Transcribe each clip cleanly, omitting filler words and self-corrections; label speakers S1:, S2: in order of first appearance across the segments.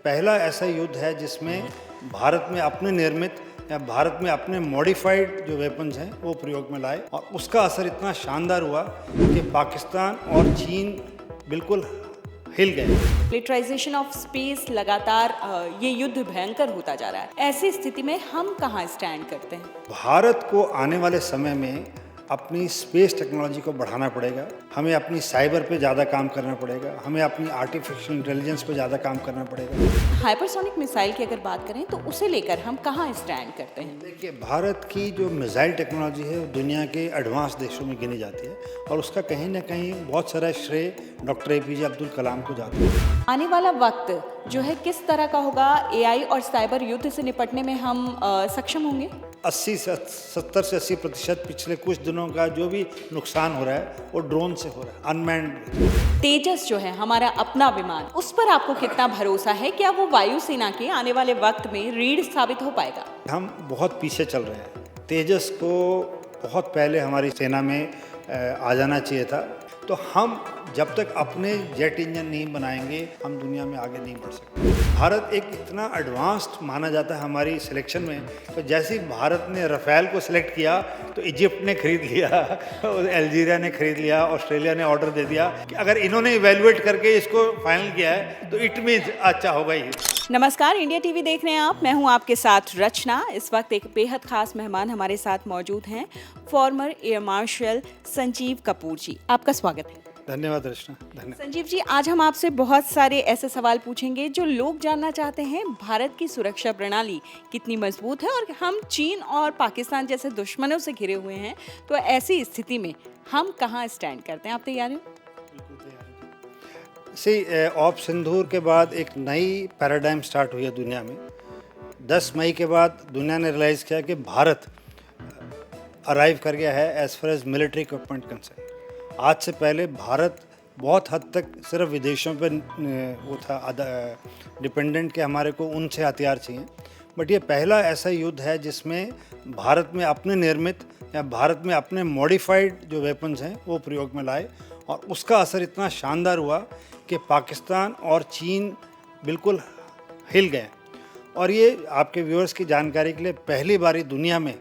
S1: पहला ऐसा युद्ध है जिसमें भारत में अपने निर्मित या भारत में अपने मॉडिफाइड जो वेपन्स हैं वो प्रयोग में लाए और उसका असर इतना शानदार हुआ कि पाकिस्तान और चीन बिल्कुल हिल गए।
S2: मिलिटराइजेशन ऑफ स्पेस लगातार ये युद्ध भयंकर होता जा रहा है। ऐसी स्थिति में हम कहाँ स्टैंड करते हैं?
S1: भारत को आने वाले समय में अपनी स्पेस टेक्नोलॉजी को बढ़ाना पड़ेगा, हमें अपनी साइबर पे ज़्यादा काम करना पड़ेगा, हमें अपनी आर्टिफिशियल इंटेलिजेंस पे ज़्यादा काम करना पड़ेगा।
S2: हाइपरसोनिक मिसाइल की अगर बात करें तो उसे लेकर हम कहाँ स्टैंड करते हैं?
S1: देखिए, भारत की जो मिसाइल टेक्नोलॉजी है वो दुनिया के एडवांस देशों में गिनी जाती है और उसका कहीं ना कहीं बहुत सारा श्रेय डॉक्टर APJ अब्दुल कलाम को जाता है।
S2: आने वाला वक्त जो है किस तरह का होगा? AI और साइबर युद्ध से निपटने में हम सक्षम होंगे?
S1: 70 से 80% पिछले कुछ दिनों का जो भी नुकसान हो रहा है वो ड्रोन से हो रहा है, अनमैन्ड।
S2: तेजस जो है हमारा अपना विमान, उस पर आपको कितना भरोसा है? क्या वो वायुसेना के आने वाले वक्त में रीढ़ साबित हो पाएगा?
S1: हम बहुत पीछे चल रहे हैं। तेजस को बहुत पहले हमारी सेना में आ जाना चाहिए था। तो हम जब तक अपने जेट इंजन नहीं बनाएंगे हम दुनिया में आगे नहीं बढ़ सकते। भारत एक इतना एडवांस्ड माना जाता है हमारी सिलेक्शन में, तो जैसे ही भारत ने राफेल को सिलेक्ट किया तो इजिप्ट ने खरीद लिया, अल्जीरिया ने खरीद लिया, ऑस्ट्रेलिया ने ऑर्डर दे दिया कि अगर इन्होंने इवेल्युएट करके इसको फाइनल किया है तो इट मीन्स अच्छा होगा ही।
S2: नमस्कार, इंडिया टीवी देख रहे हैं आप। मैं हूं आपके साथ रचना। इस वक्त एक बेहद खास मेहमान हमारे साथ मौजूद हैं, former air marshal Sanjeev Kapoor ji. आपका स्वागत है।
S1: धन्यवाद रचना। धन्यवाद
S2: संजीव जी, आज हम आपसे बहुत सारे ऐसे सवाल पूछेंगे जो लोग जानना चाहते हैं। भारत की सुरक्षा प्रणाली कितनी मजबूत है और हम चीन और पाकिस्तान जैसे दुश्मनों से घिरे हुए हैं, तो ऐसी स्थिति में हम कहाँ स्टैंड करते हैं? आप तैयार हैं?
S1: ऑफ सिंदूर के बाद एक नई पैराडाइम स्टार्ट हुई है दुनिया में। 10 मई के बाद दुनिया ने रियलाइज़ किया कि भारत अराइव कर गया है as far as military equipment concern. आज से पहले भारत बहुत हद तक सिर्फ विदेशों पर वो था डिपेंडेंट कि हमारे को उनसे हथियार चाहिए, बट ये पहला ऐसा युद्ध है जिसमें भारत में अपने निर्मित या भारत में अपने मॉडिफाइड जो वेपन्स हैं वो प्रयोग में लाए और उसका असर इतना शानदार हुआ कि पाकिस्तान और चीन बिल्कुल हिल गए। और ये आपके व्यूअर्स की जानकारी के लिए पहली बारी दुनिया में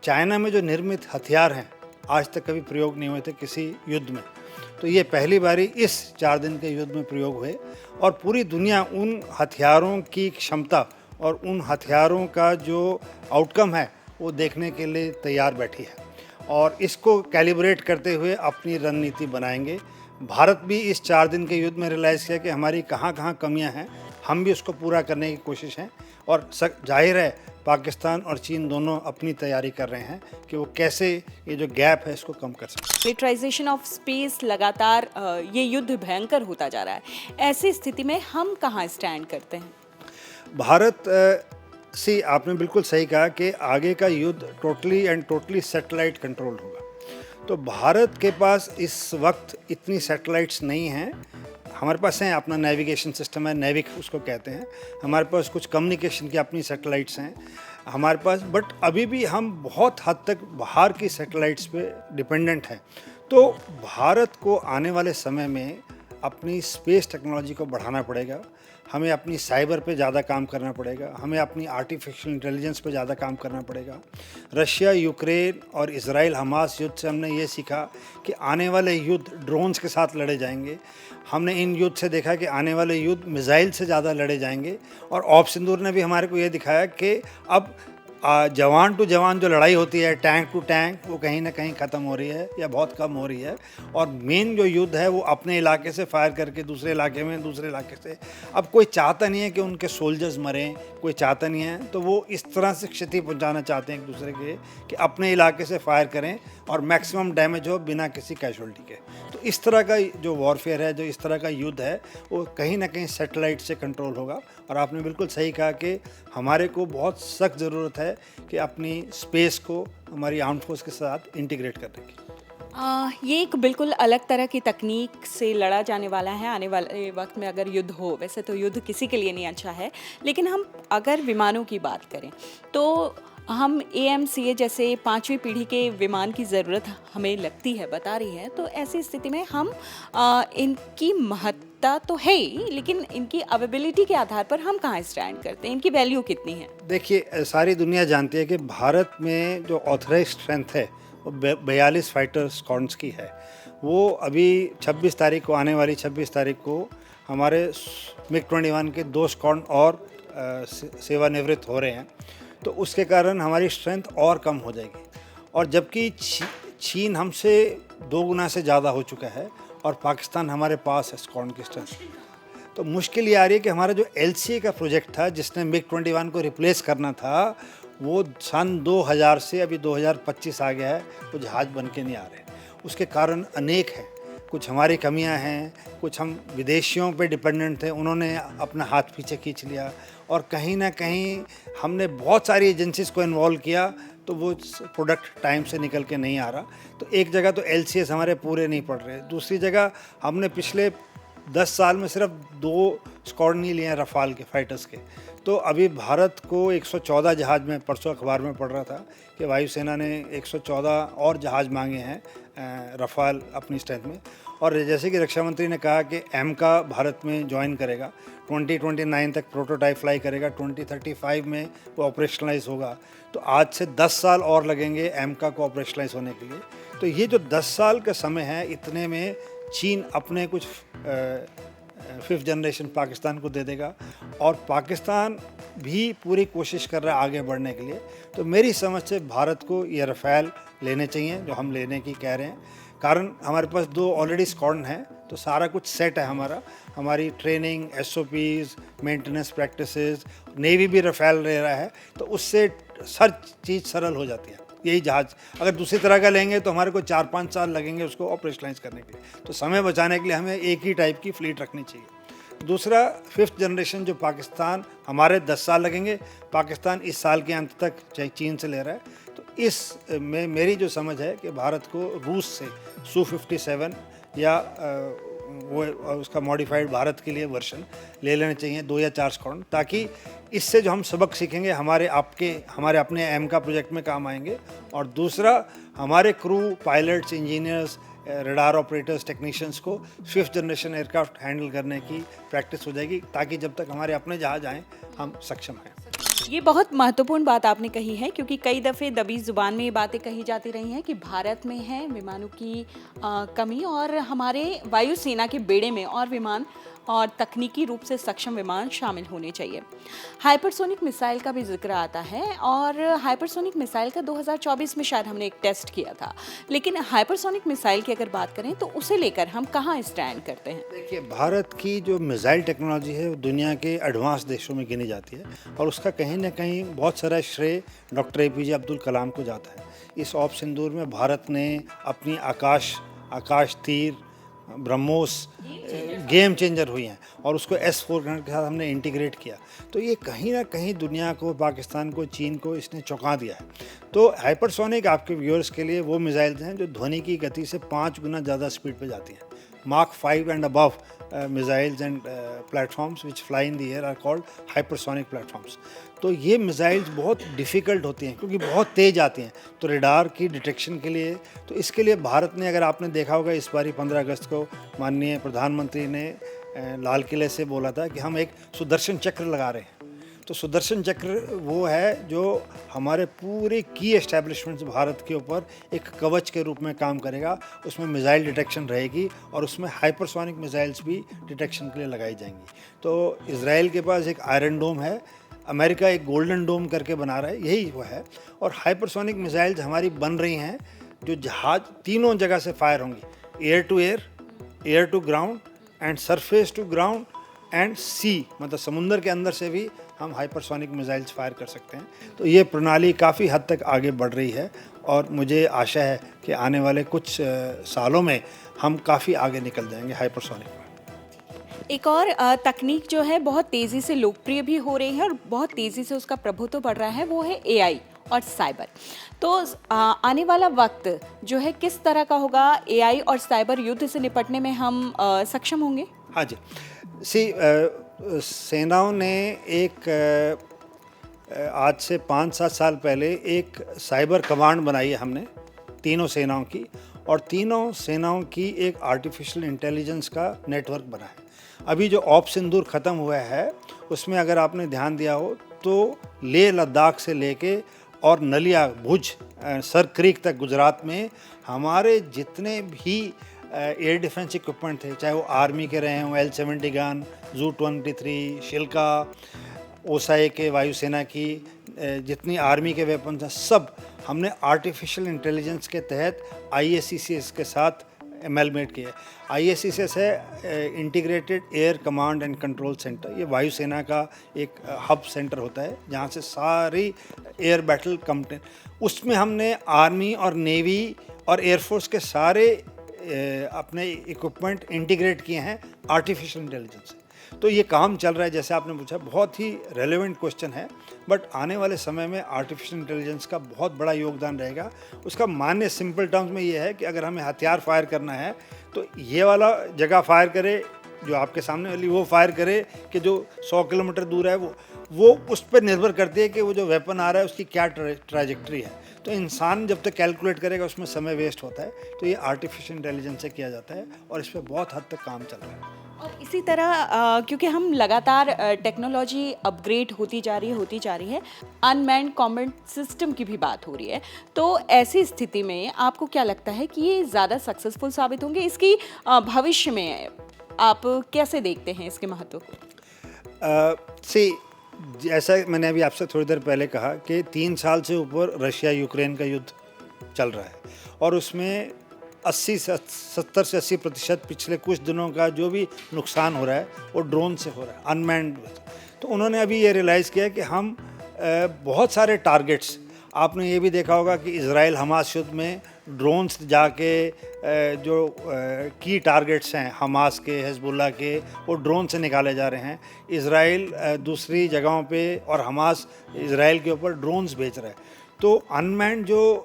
S1: चाइना में जो निर्मित हथियार हैं आज तक कभी प्रयोग नहीं हुए थे किसी युद्ध में, तो ये पहली बारी इस 4 दिन के युद्ध में प्रयोग हुए और पूरी दुनिया उन हथियारों की क्षमता और उन हथियारों का जो आउटकम है वो देखने के लिए तैयार बैठी है और इसको कैलिब्रेट करते हुए अपनी रणनीति बनाएंगे। भारत भी इस 4 दिन के युद्ध में रियलाइज़ किया कि हमारी कहाँ कहाँ कमियाँ हैं, हम भी उसको पूरा करने की कोशिश है और जाहिर है पाकिस्तान और चीन दोनों अपनी तैयारी कर रहे हैं कि वो कैसे ये जो गैप है इसको कम कर सकते हैं।
S2: मिलिटराइजेशन ऑफ स्पेस लगातार ये युद्ध भयंकर होता जा रहा है। ऐसी स्थिति में हम कहाँ स्टैंड करते हैं?
S1: भारत आपने बिल्कुल सही कहा कि आगे का युद्ध टोटली सैटेलाइट कंट्रोल होगा। तो भारत के पास इस वक्त इतनी सैटेलाइट्स नहीं हैं। हमारे पास है अपना नेविगेशन सिस्टम है, नेविक उसको कहते हैं। हमारे पास कुछ कम्युनिकेशन की अपनी सैटेलाइट्स हैं हमारे पास, बट अभी भी हम बहुत हद तक बाहर की सैटेलाइट्स पे डिपेंडेंट हैं। तो भारत को आने वाले समय में अपनी स्पेस टेक्नोलॉजी को बढ़ाना पड़ेगा, हमें अपनी साइबर पे ज़्यादा काम करना पड़ेगा, हमें अपनी आर्टिफिशियल इंटेलिजेंस पे ज़्यादा काम करना पड़ेगा। रशिया, यूक्रेन और इजराइल हमास युद्ध से हमने ये सीखा कि आने वाले युद्ध ड्रोन्स के साथ लड़े जाएंगे। हमने इन युद्ध से देखा कि आने वाले युद्ध मिसाइल से ज़्यादा लड़े जाएंगे और ऑफ सिंदूर ने भी हमारे को ये दिखाया कि अब जवान टू जवान जो लड़ाई होती है, टैंक टू टैंक, वो कहीं ना कहीं ख़त्म हो रही है या बहुत कम हो रही है और मेन जो युद्ध है वो अपने इलाके से फायर करके दूसरे इलाके में, दूसरे इलाके से। अब कोई चाहता नहीं है कि उनके सोल्जर्स मरें, कोई चाहता नहीं है, तो वो इस तरह से क्षति पहुंचाना चाहते हैं एक दूसरे के कि अपने इलाके से फायर करें और मैक्सिमम डैमेज हो बिना किसी कैजुअल्टी के। तो इस तरह का जो वॉरफेयर है, जो इस तरह का युद्ध है, वो कहीं ना कहीं सैटेलाइट से कंट्रोल होगा। और आपने बिल्कुल सही कहा कि हमारे को बहुत सख्त ज़रूरत है कि अपनी स्पेस को हमारी आर्म्ड फोर्स के साथ इंटीग्रेट करने की।
S2: ये एक बिल्कुल अलग तरह की तकनीक से लड़ा जाने वाला है आने वाले वक्त में अगर युद्ध हो। वैसे तो युद्ध किसी के लिए नहीं अच्छा है, लेकिन हम अगर विमानों की बात करें तो हम AMCA जैसे 5वीं पीढ़ी के विमान की ज़रूरत हमें लगती है, बता रही है, तो ऐसी स्थिति में हम इनकी महत्ता तो है ही, लेकिन इनकी अवेलेबिलिटी के आधार पर हम कहाँ स्टैंड करते हैं, इनकी वैल्यू कितनी है?
S1: देखिए, सारी दुनिया जानती है कि भारत में जो ऑथराइज स्ट्रेंथ है वो 42 फाइटर स्क्वाड्स की है। वो अभी 26 तारीख को, आने वाली 26 तारीख को हमारे MiG-21 के 2 स्क्वाड और सेवानिवृत्त हो रहे हैं, तो उसके कारण हमारी स्ट्रेंथ और कम हो जाएगी। और जबकि चीन हमसे 2 गुना से ज़्यादा हो चुका है और पाकिस्तान हमारे पास है स्क्वाड की स्ट्रेंथ। तो मुश्किल ये आ रही है कि हमारा जो LCA का प्रोजेक्ट था, जिसने MiG-21 को रिप्लेस करना था, वो सन 2000 से अभी 2025 आ गया है, वो जहाज़ बन के नहीं आ रहे। उसके कारण अनेक हैं। कुछ हमारी कमियां हैं, कुछ हम विदेशियों पे डिपेंडेंट थे, उन्होंने अपना हाथ पीछे खींच लिया, और कहीं ना कहीं हमने बहुत सारी एजेंसीज को इन्वॉल्व किया, तो वो प्रोडक्ट टाइम से निकल के नहीं आ रहा। तो एक जगह तो LCS हमारे पूरे नहीं पड़ रहे, दूसरी जगह हमने पिछले 10 साल में सिर्फ 2 स्क्वाड नहीं लिए हैं रफ़ाल के फाइटर्स के। तो अभी भारत को 114 जहाज़ में, परसों अखबार में पढ़ रहा था कि वायुसेना ने 114 और जहाज़ मांगे हैं रफ़ाल अपनी स्ट्रेंथ में। और जैसे कि रक्षा मंत्री ने कहा कि AMCA भारत में ज्वाइन करेगा, 2029 तक प्रोटोटाइप फ्लाई करेगा, 2035 में वो ऑपरेशनलाइज होगा। तो आज से 10 साल और लगेंगे AMCA को ऑपरेशनलाइज होने के लिए। तो ये जो 10 साल का समय है, इतने में चीन अपने कुछ 5th जनरेशन पाकिस्तान को दे देगा, और पाकिस्तान भी पूरी कोशिश कर रहा है आगे बढ़ने के लिए। तो मेरी समझ से भारत को ये रफ़ाल लेने चाहिए जो हम लेने की कह रहे हैं, कारण हमारे पास 2 ऑलरेडी स्क्वाड हैं, तो सारा कुछ सेट है हमारी training, SOPs, maintenance practices, navy भी रफ़ाल ले रहा है, तो उससे हर चीज़ सरल हो जाती है। यही जहाज़ अगर दूसरी तरह का लेंगे तो हमारे को 4-5 साल लगेंगे उसको ऑपरेशनलाइज करने के लिए। तो समय बचाने के लिए हमें एक ही टाइप की फ्लीट रखनी चाहिए। दूसरा, 5th जनरेशन जो पाकिस्तान, हमारे 10 साल लगेंगे, पाकिस्तान इस साल के अंत तक चाहे चीन से ले रहा है। तो इस में मेरी जो समझ है कि भारत को रूस से Su-57 या वो उसका मॉडिफाइड भारत के लिए वर्जन ले लेने चाहिए, 2 या 4 स्क्वाड, ताकि इससे जो हम सबक सीखेंगे हमारे अपने AMCA प्रोजेक्ट में काम आएंगे। और दूसरा, हमारे crew, pilots, engineers, radar operators, technicians को 5th जनरेशन एयरक्राफ्ट हैंडल करने की प्रैक्टिस हो जाएगी, ताकि जब तक हमारे अपने जहाज़ आएँ हम सक्षम हैं।
S2: ये बहुत महत्वपूर्ण बात आपने कही है, क्योंकि कई दफ़े दबी ज़ुबान में ये बातें कही जाती रही हैं कि भारत में है विमानों की कमी, और हमारे वायुसेना के बेड़े में और विमान और तकनीकी रूप से सक्षम विमान शामिल होने चाहिए। हाइपरसोनिक मिसाइल का भी जिक्र आता है, और हाइपरसोनिक मिसाइल का 2024 में शायद हमने एक टेस्ट किया था, लेकिन हाइपरसोनिक मिसाइल की अगर बात करें तो उसे लेकर हम कहाँ स्टैंड करते हैं?
S1: देखिए, भारत की जो मिसाइल टेक्नोलॉजी है वो दुनिया के एडवांस देशों में गिनी जाती है, और उसका कहीं ना कहीं बहुत सारा श्रेय डॉक्टर APJ अब्दुल कलाम को जाता है। इस ऑप सिंदूर में भारत ने अपनी आकाश तीर, ब्रह्मोस गेम चेंजर हुई हैं, और उसको S-400 के साथ हमने इंटीग्रेट किया। तो ये कहीं ना कहीं दुनिया को, पाकिस्तान को, चीन को इसने चौंका दिया है। तो हाइपरसोनिक आपके व्यूअर्स के लिए वो मिसाइल्स हैं जो ध्वनि की गति से 5 गुना ज़्यादा स्पीड पे जाती हैं। Mach 5 and above missiles and platforms which fly in the air are called hypersonic platforms. तो ये मिसाइल्स बहुत डिफ़िकल्ट होती हैं क्योंकि बहुत तेज़ आती हैं, तो रडार की डिटेक्शन के लिए, तो इसके लिए भारत ने, अगर आपने देखा होगा, इस बारी 15 अगस्त को माननीय प्रधानमंत्री ने लाल किले से बोला था कि हम एक सुदर्शन चक्र लगा रहे हैं। तो सुदर्शन चक्र वो है जो हमारे पूरे की एस्टैब्लिशमेंट्स भारत के ऊपर एक कवच के रूप में काम करेगा। उसमें मिसाइल डिटेक्शन रहेगी, और उसमें हाइपरसोनिक मिसाइल्स भी डिटेक्शन के लिए लगाई जाएंगी। तो इजराइल के पास एक आयरन डोम है, अमेरिका एक गोल्डन डोम करके बना रहा है, यही वो है। और हाइपरसोनिक मिसाइल्स हमारी बन रही हैं जो जहाज तीनों जगह से फायर होंगी, air to air, air to ground and surface to ground and sea, मतलब समुंदर के अंदर से भी हम हाइपरसोनिक मिसाइल्स फायर कर सकते हैं। तो ये प्रणाली काफ़ी हद तक आगे बढ़ रही है, और मुझे आशा है कि आने वाले कुछ सालों में हम काफ़ी आगे निकल जाएंगे हाइपरसोनिक में।
S2: एक और तकनीक जो है बहुत तेज़ी से लोकप्रिय भी हो रही है और बहुत तेज़ी से उसका प्रभुत्व बढ़ रहा है, वो है AI और साइबर। तो आने वाला वक्त जो है किस तरह का होगा? AI और साइबर युद्ध से निपटने में हम सक्षम होंगे?
S1: हाँ जी, सेनाओं ने एक आज से 5-7 साल पहले एक साइबर कमांड बनाई है हमने तीनों सेनाओं की, और तीनों सेनाओं की एक आर्टिफिशियल इंटेलिजेंस का नेटवर्क बना है। अभी जो ऑप सिंदूर ख़त्म हुआ है उसमें अगर आपने ध्यान दिया हो तो लेह लद्दाख से लेके और नलिया भुज सर क्रीक तक गुजरात में हमारे जितने भी एयर डिफेंस इक्विपमेंट थे, चाहे वो आर्मी के रहे हों, L-70 गन, Zu-23, शिल्का, ओसाए के वायुसेना की जितनी आर्मी के वेपन्स हैं, सब हमने आर्टिफिशियल इंटेलिजेंस के तहत IACCS के साथ एमेलमेट किया है। IACCS है integrated air command and control centre. ये वायुसेना का एक हब सेंटर होता है जहाँ से सारी एयर बैटल कंपनी, उसमें हमने आर्मी और नेवी और एयरफोर्स के सारे अपने इक्विपमेंट इंटीग्रेट किए हैं आर्टिफिशियल इंटेलिजेंस से। तो ये काम चल रहा है। जैसे आपने पूछा, बहुत ही रेलेवेंट क्वेश्चन है, बट आने वाले समय में आर्टिफिशियल इंटेलिजेंस का बहुत बड़ा योगदान रहेगा। उसका मान्य सिंपल टर्म्स में ये है कि अगर हमें हथियार फायर करना है तो ये वाला जगह फायर करे, जो आपके सामने वाली वो फायर करे, कि जो 100 किलोमीटर दूर है वो उस पर निर्भर करती है कि वो जो वेपन आ रहा है उसकी क्या ट्रैजेक्टरी है। तो इंसान जब तक कैलकुलेट करेगा उसमें समय वेस्ट होता है। तो ये आर्टिफिशियल इंटेलिजेंस से किया जाता है और इस पर बहुत हद तक काम चल रहा है।
S2: और इसी तरह क्योंकि हम लगातार टेक्नोलॉजी अपग्रेड होती जा रही है, अनमैन्ड कॉम्बैट सिस्टम की भी बात हो रही है, तो ऐसी स्थिति में आपको क्या लगता है कि ये ज़्यादा सक्सेसफुल साबित होंगे? इसकी भविष्य में आप कैसे देखते हैं इसके महत्व को?
S1: जैसा मैंने अभी आपसे थोड़ी देर पहले कहा कि 3 साल से ऊपर रशिया यूक्रेन का युद्ध चल रहा है और उसमें 70 से 80% पिछले कुछ दिनों का जो भी नुकसान हो रहा है वो ड्रोन से हो रहा है, अनमैन्ड। तो उन्होंने अभी ये रियलाइज़ किया कि हम बहुत सारे टारगेट्स, आपने ये भी देखा होगा कि इजराइल हमास युद्ध में ड्रोन्स जाके जो की टारगेट्स हैं हमास के, हिजबुल्लाह के, वो ड्रोन से निकाले जा रहे हैं। इजराइल दूसरी जगहों पे और हमास इजराइल के ऊपर ड्रोन्स भेज रहा है। तो अनमैन्ड जो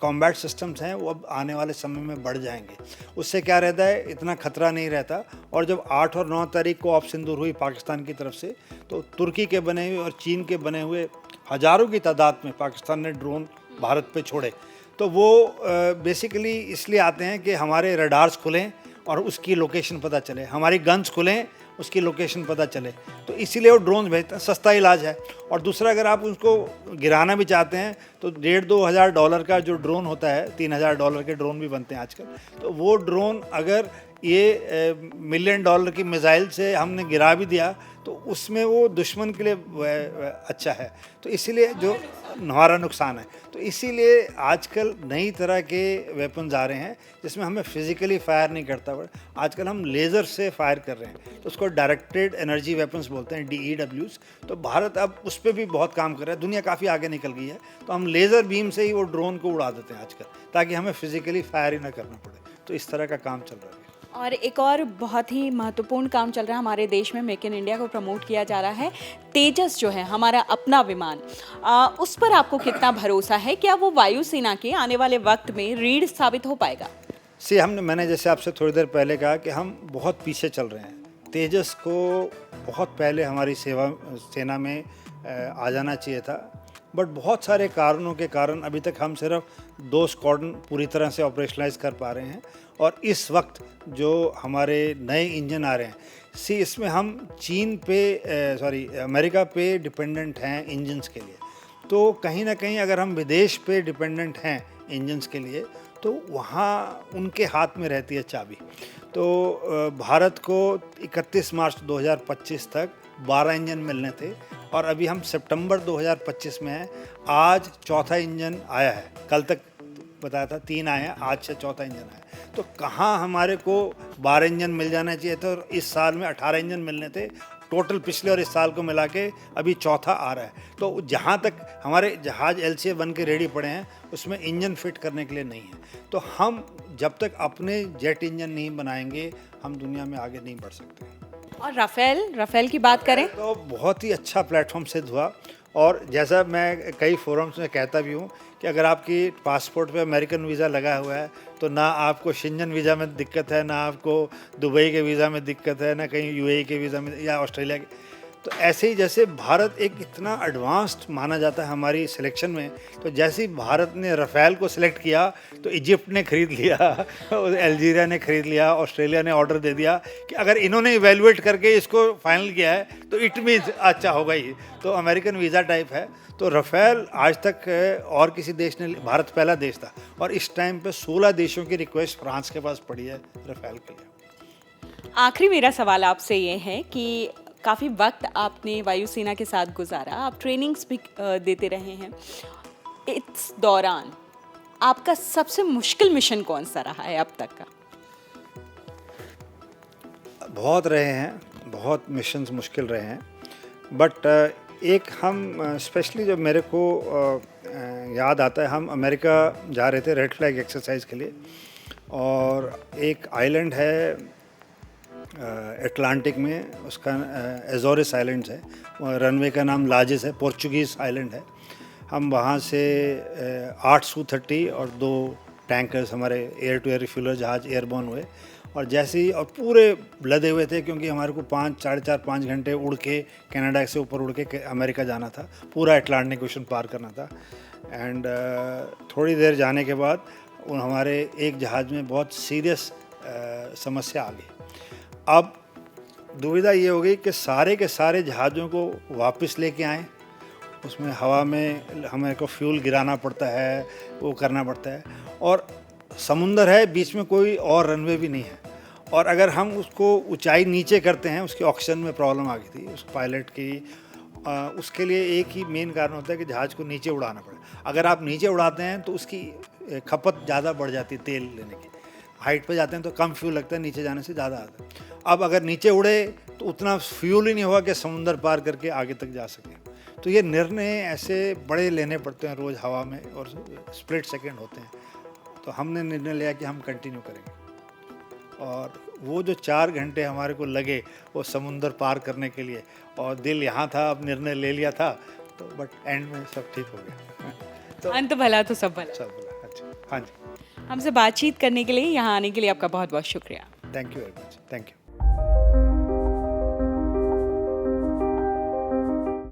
S1: कॉम्बैट सिस्टम्स हैं वो अब आने वाले समय में बढ़ जाएंगे। उससे क्या रहता है, इतना खतरा नहीं रहता। और जब 8 और 9 तारीख को ऑप सिंदूर हुई पाकिस्तान की तरफ से, तो तुर्की के बने हुए और चीन के बने हुए हज़ारों की तादाद में पाकिस्तान ने ड्रोन भारत पे छोड़े। तो वो बेसिकली इसलिए आते हैं कि हमारे रडार्स खुलें और उसकी लोकेशन पता चले, हमारी गन्स खुलें, उसकी लोकेशन पता चले। तो इसीलिए वो ड्रोन भेजते हैं, सस्ता इलाज है। और दूसरा, अगर आप उसको गिराना भी चाहते हैं तो $1,500-2 हज़ार डॉलर का जो ड्रोन होता है, $3,000 के ड्रोन भी बनते हैं आजकल। तो वो ड्रोन अगर ये $1 मिलियन की मिसाइल से हमने गिरा भी दिया तो उसमें वो दुश्मन के लिए अच्छा है। तो इसीलिए जो हमारा नुकसान है, तो इसीलिए आजकल नई तरह के वेपन्स आ रहे हैं जिसमें हमें फिजिकली फायर नहीं करता पड़ा। आजकल हम लेज़र से फायर कर रहे हैं, तो उसको डायरेक्टेड एनर्जी वेपन्स बोलते हैं, DEWs। तो भारत अब उस पर भी बहुत काम कर रहा है, दुनिया काफ़ी आगे निकल गई है। तो हम लेज़र बीम से ही वो ड्रोन को उड़ा देते हैं आजकल, ताकि हमें फिजिकली फायर ही ना करना पड़े। तो इस तरह का काम चल रहा है।
S2: और एक और बहुत ही महत्वपूर्ण काम चल रहा है हमारे देश में, मेक इन इंडिया को प्रमोट किया जा रहा है। तेजस जो है हमारा अपना विमान, उस पर आपको कितना भरोसा है? क्या वो वायुसेना के आने वाले वक्त में रीढ़ साबित हो पाएगा?
S1: मैंने जैसे आपसे थोड़ी देर पहले कहा कि हम बहुत पीछे चल रहे हैं। तेजस को बहुत पहले हमारी सेना में आ जाना चाहिए था, बट बहुत सारे कारणों के कारण अभी तक हम सिर्फ 2 स्क्वाड्रन पूरी तरह से ऑपरेशनलाइज कर पा रहे हैं। और इस वक्त जो हमारे नए इंजन आ रहे हैं, इसमें हम अमेरिका पे डिपेंडेंट हैं इंजन्स के लिए। तो कहीं ना कहीं अगर हम विदेश पे डिपेंडेंट हैं इंजन्स के लिए तो वहाँ उनके हाथ में रहती है चाबी। तो भारत को 31 मार्च 2025 तक 12 इंजन मिलने थे और अभी हम सितंबर 2025 में हैं। आज चौथा इंजन आया है, कल तक बताया था 3 आए हैं, आज से चौथा इंजन आया। तो कहाँ हमारे को 12 इंजन मिल जाना चाहिए था और इस साल में 18 इंजन मिलने थे। टोटल पिछले और इस साल को मिला के अभी चौथा आ रहा है। तो जहाँ तक हमारे जहाज़ LCA बन के रेडी पड़े हैं उसमें इंजन फिट करने के लिए नहीं है। तो हम जब तक अपने जेट इंजन नहीं बनाएंगे हम दुनिया में आगे नहीं बढ़ सकते।
S2: और राफेल की बात करें
S1: तो बहुत ही अच्छा प्लेटफॉर्म सिद्ध हुआ। और जैसा मैं कई फोरम्स में कहता भी हूँ कि अगर आपकी पासपोर्ट पे अमेरिकन वीज़ा लगा हुआ है तो ना आपको शेंजन वीज़ा में दिक्कत है, ना आपको दुबई के वीज़ा में दिक्कत है, ना कहीं UAE के वीज़ा में या ऑस्ट्रेलिया के। तो ऐसे ही जैसे भारत एक इतना एडवांस्ड माना जाता है हमारी सिलेक्शन में, तो जैसे ही भारत ने रफ़ेल को सिलेक्ट किया तो इजिप्ट ने ख़रीद लिया, अल्जीरिया ने ख़रीद लिया, ऑस्ट्रेलिया ने ऑर्डर दे दिया कि अगर इन्होंने इवेलुएट करके इसको फाइनल किया है तो इट मीन्स अच्छा होगा ही। तो अमेरिकन वीज़ा टाइप है। तो रफ़ेल आज तक और किसी देश ने, भारत पहला देश था और इस टाइम पे 16 देशों की रिक्वेस्ट फ्रांस के पास पड़ी है रफ़ेल के लिए।
S2: आखिरी मेरा सवाल आपसे ये है कि काफ़ी वक्त आपने वायुसेना के साथ गुजारा, आप ट्रेनिंग्स भी देते रहे हैं। इस दौरान आपका सबसे मुश्किल मिशन कौन सा रहा है अब तक का?
S1: बहुत रहे हैं, बहुत मिशंस मुश्किल रहे हैं, बट एक हम स्पेशली जो मेरे को याद आता है, हम अमेरिका जा रहे थे रेड फ्लैग एक्सरसाइज के लिए, और एक आइलैंड है अटलांटिक में, उसका एज़ोरिस आइलैंड्स है, रनवे का नाम लाजिस है, पोर्चुगीज़ आइलैंड है। हम वहाँ से 8 Su-30 और 2 टैंकर्स, हमारे एयर टू एयर रिफ्यूलर जहाज़ एयरबॉर्न हुए, और जैसे ही, और पूरे लदे हुए थे क्योंकि हमारे को 5 घंटे उड़ के कनाडा से ऊपर उड़ के अमेरिका जाना था, पूरा अटलांटिक ओशन पार करना था। एंड थोड़ी देर जाने के बाद हमारे एक जहाज़ में बहुत सीरियस समस्या आ गई। अब दुविधा ये हो गई कि सारे के सारे जहाज़ों को वापस लेके आएँ, उसमें हवा में हमें को फ्यूल गिराना पड़ता है, वो करना पड़ता है, और समुंदर है बीच में, कोई और रनवे भी नहीं है, और अगर हम उसको ऊंचाई नीचे करते हैं, उसके ऑक्सीजन में प्रॉब्लम आ गई थी उस पायलट की। उसके लिए एक ही मेन कारण होता है कि जहाज़ को नीचे उड़ाना पड़े। अगर आप नीचे उड़ाते हैं तो उसकी खपत ज़्यादा बढ़ जाती है तेल लेने की। हाइट पे जाते हैं तो कम फ्यूल लगता है, नीचे जाने से ज़्यादा आता है। अब अगर नीचे उड़े तो उतना फ्यूल ही नहीं होगा कि समुंदर पार करके आगे तक जा सकें। तो ये निर्णय ऐसे बड़े लेने पड़ते हैं रोज़ हवा में, और स्प्लिट सेकंड होते हैं। तो हमने निर्णय लिया कि हम कंटिन्यू करेंगे, और वो जो 4 घंटे हमारे को लगे वो समुंदर पार करने के लिए, और दिल यहाँ था, अब निर्णय ले लिया था, तो बट एंड में सब ठीक हो गया।
S2: तो अंत भला तो सब भला।
S1: सब भला। अच्छा, हाँ जी।
S2: हमसे बातचीत करने के लिए, यहाँ आने के लिए आपका बहुत बहुत शुक्रिया।
S1: Thank you very much. Thank you.